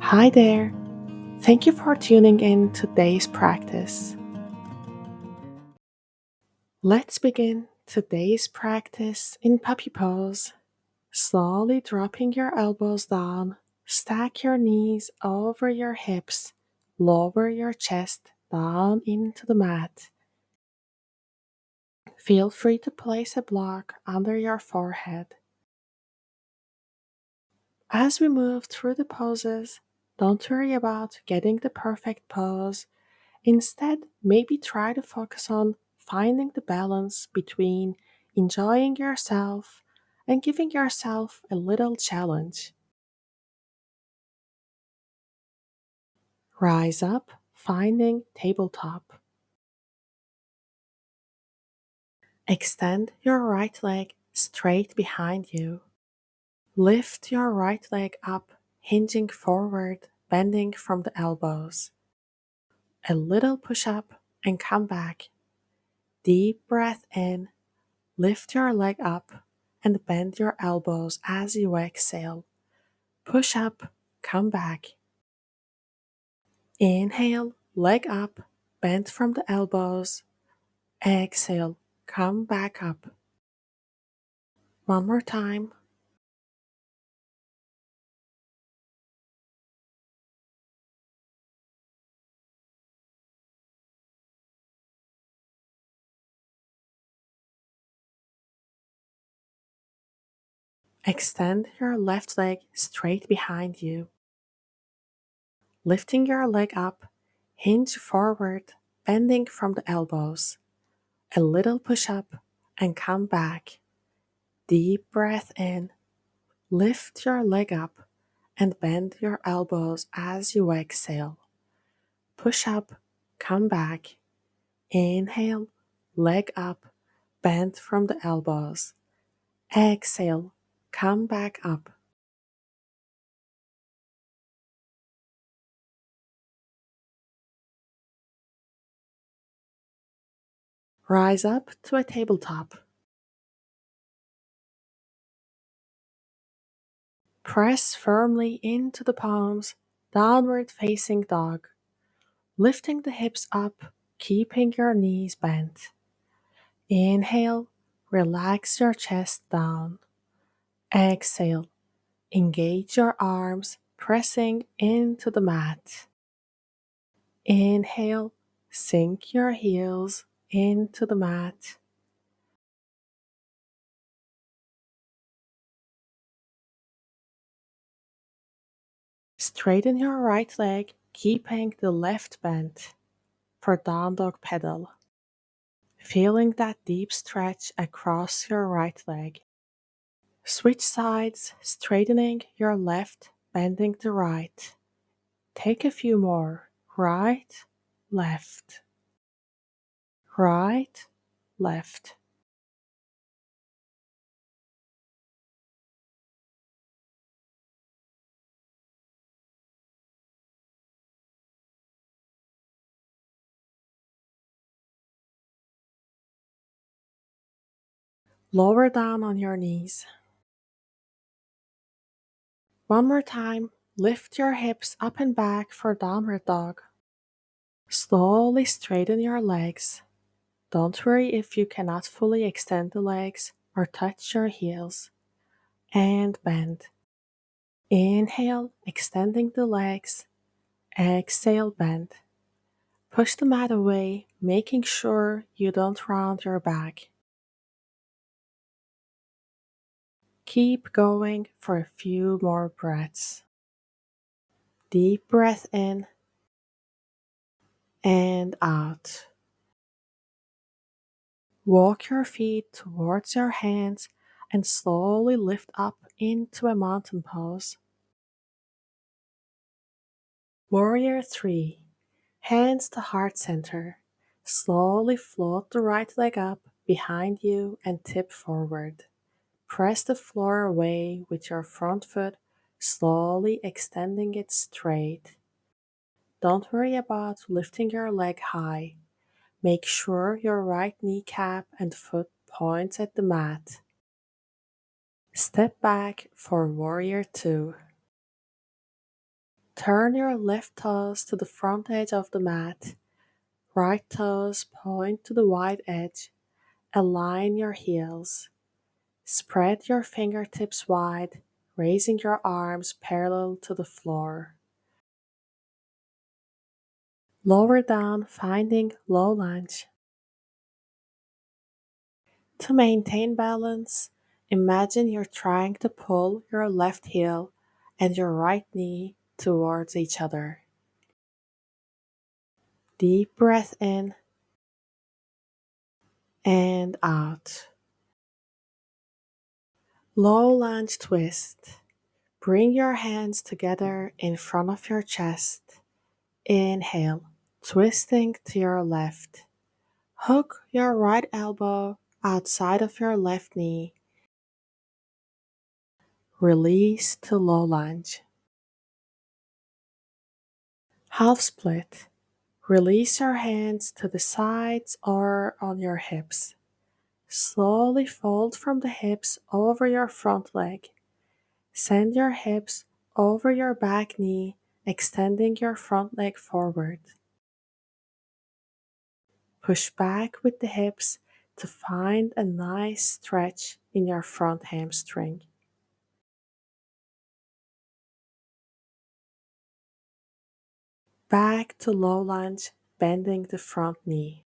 Hi there! Thank you for tuning in to today's practice. Let's begin today's practice in puppy pose. Slowly dropping your elbows down, stack your knees over your hips, lower your chest down into the mat. Feel free to place a block under your forehead. As we move through the poses, don't worry about getting the perfect pose. Instead, maybe try to focus on finding the balance between enjoying yourself and giving yourself a little challenge. Rise up, finding tabletop. Extend your right leg straight behind you. Lift your right leg up, hinging forward, bending from the elbows. A little push up and come back. Deep breath in. Lift your leg up and bend your elbows as you exhale. Push up, come back. Inhale, leg up, bend from the elbows. Exhale, come back up. One more time. Extend your left leg straight behind you. Lifting your leg up, hinge forward, bending from the elbows. A little push up and come back. Deep breath in. Lift your leg up and bend your elbows as you exhale. Push up, come back. Inhale, leg up, bend from the elbows. Exhale, come back up. Rise up to a tabletop. Press firmly into the palms, downward facing dog. Lifting the hips up, keeping your knees bent. Inhale, relax your chest down. Exhale, engage your arms, pressing into the mat. Inhale, sink your heels into the mat. Straighten your right leg, keeping the left bent for down dog pedal. Feeling that deep stretch across your right leg. Switch sides, straightening your left, bending the right. Take a few more. Right, left. Right, left. Lower down on your knees. One more time, lift your hips up and back for downward dog. Slowly straighten your legs. Don't worry if you cannot fully extend the legs or touch your heels. And bend. Inhale, extending the legs. Exhale, bend. Push the mat away, making sure you don't round your back. Keep going for a few more breaths. Deep breath in and out. Walk your feet towards your hands and slowly lift up into a mountain pose. Warrior 3. Hands to heart center. Slowly float the right leg up behind you and tip forward. Press the floor away with your front foot, slowly extending it straight. Don't worry about lifting your leg high. Make sure your right kneecap and foot points at the mat. Step back for Warrior 2. Turn your left toes to the front edge of the mat. Right toes point to the wide edge. Align your heels. Spread your fingertips wide, raising your arms parallel to the floor. Lower down, finding low lunge. To maintain balance, imagine you're trying to pull your left heel and your right knee towards each other. Deep breath in and out. Low lunge twist. Bring your hands together in front of your chest. Inhale, twisting to your left. Hook your right elbow outside of your left knee. Release to low lunge. Half split. Release your hands to the sides or on your hips. Slowly fold from the hips over your front leg. Send your hips over your back knee, extending your front leg forward. Push back with the hips to find a nice stretch in your front hamstring. Back to low lunge, bending the front knee.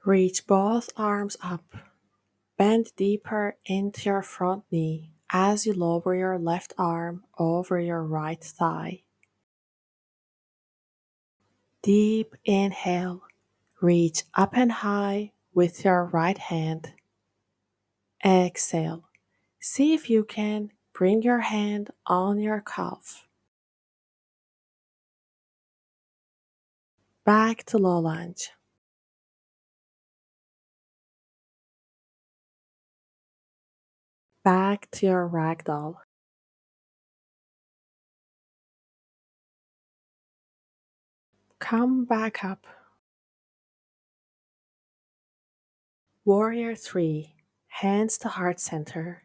Reach both arms up. Bend deeper into your front knee as you lower your left arm over your right thigh. Deep inhale. Reach up and high with your right hand. Exhale. See if you can bring your hand on your calf. Back to low lunge. Back to your ragdoll. Come back up. Warrior 3. Hands to heart center.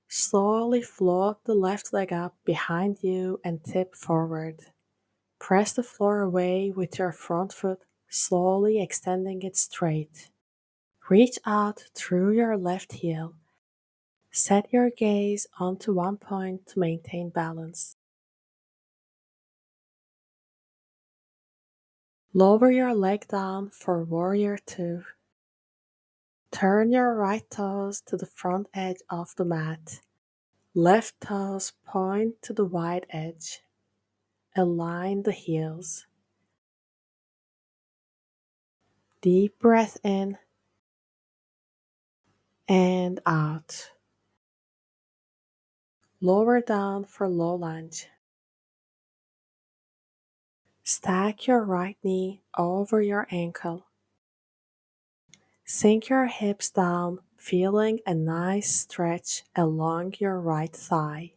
Slowly float the left leg up behind you and tip forward. Press the floor away with your front foot, slowly extending it straight. Reach out through your left heel. Set your gaze onto one point to maintain balance. Lower your leg down for Warrior 2. Turn your right toes to the front edge of the mat. Left toes point to the wide edge. Align the heels. Deep breath in and out. Lower down for low lunge. Stack your right knee over your ankle. Sink your hips down, feeling a nice stretch along your right thigh.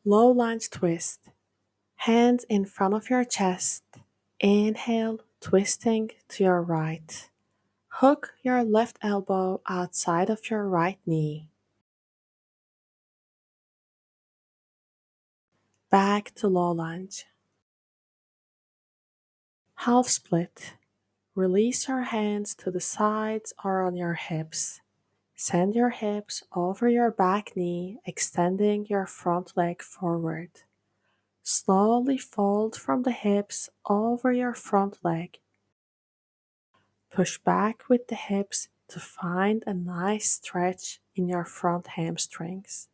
Low lunge twist. Hands in front of your chest. Inhale, twisting to your right. Hook your left elbow outside of your right knee. Back to low lunge. Half split. Release your hands to the sides or on your hips. Send your hips over your back knee, extending your front leg forward. Slowly fold from the hips over your front leg. Push back with the hips to find a nice stretch in your front hamstrings.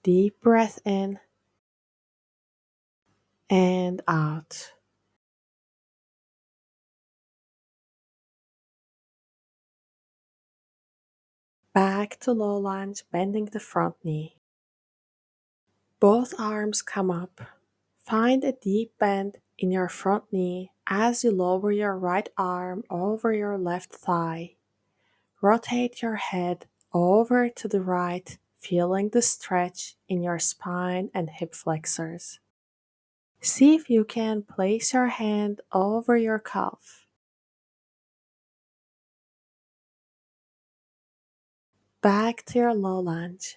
Deep breath in and out. Back to low lunge, bending the front knee. Both arms come up. Find a deep bend in your front knee as you lower your right arm over your left thigh. Rotate your head over to the right, feeling the stretch in your spine and hip flexors. See if you can place your hand over your calf. Back to your low lunge.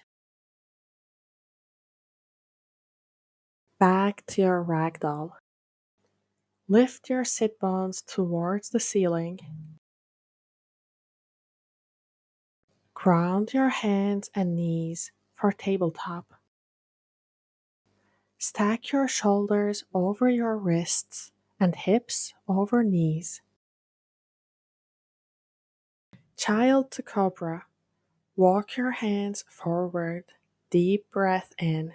Back to your ragdoll. Lift your sit bones towards the ceiling. Ground your hands and knees for tabletop. Stack your shoulders over your wrists and hips over knees. Child to cobra. Walk your hands forward. Deep breath in.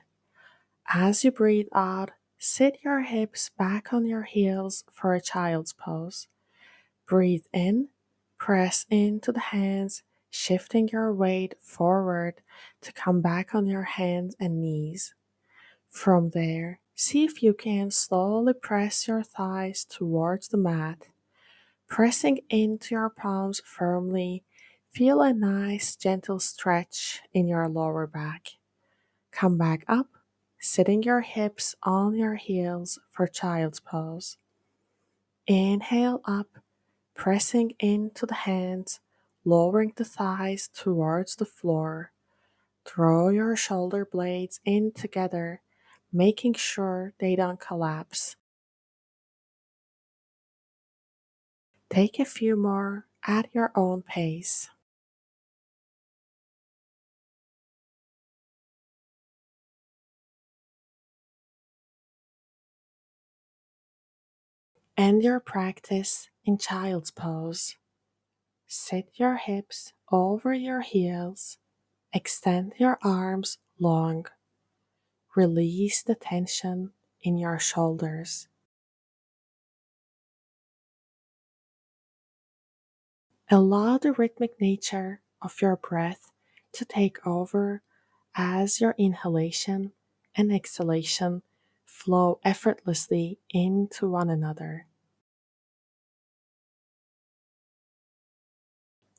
As you breathe out, sit your hips back on your heels for a child's pose. Breathe in, press into the hands, shifting your weight forward to come back on your hands and knees. From there, see if you can slowly press your thighs towards the mat. Pressing into your palms firmly, feel a nice gentle stretch in your lower back. Come back up, sitting your hips on your heels for child's pose. Inhale up, pressing into the hands, lowering the thighs towards the floor. Draw your shoulder blades in together, making sure they don't collapse. Take a few more at your own pace. End your practice in child's pose. Sit your hips over your heels. Extend your arms long. Release the tension in your shoulders. Allow the rhythmic nature of your breath to take over as your inhalation and exhalation flow effortlessly into one another.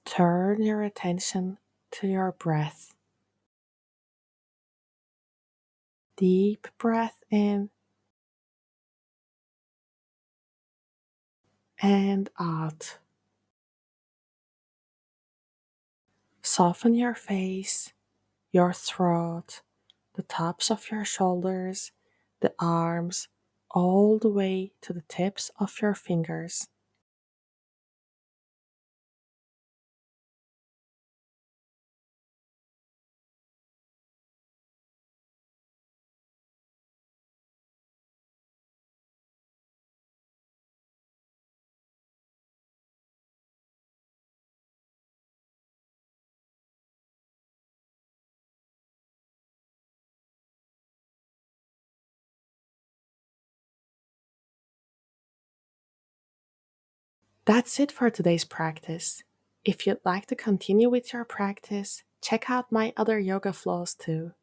Turn your attention to your breath. Deep breath in and out. Soften your face, your throat, the tops of your shoulders, the arms, all the way to the tips of your fingers. That's it for today's practice. If you'd like to continue with your practice, check out my other yoga flows too.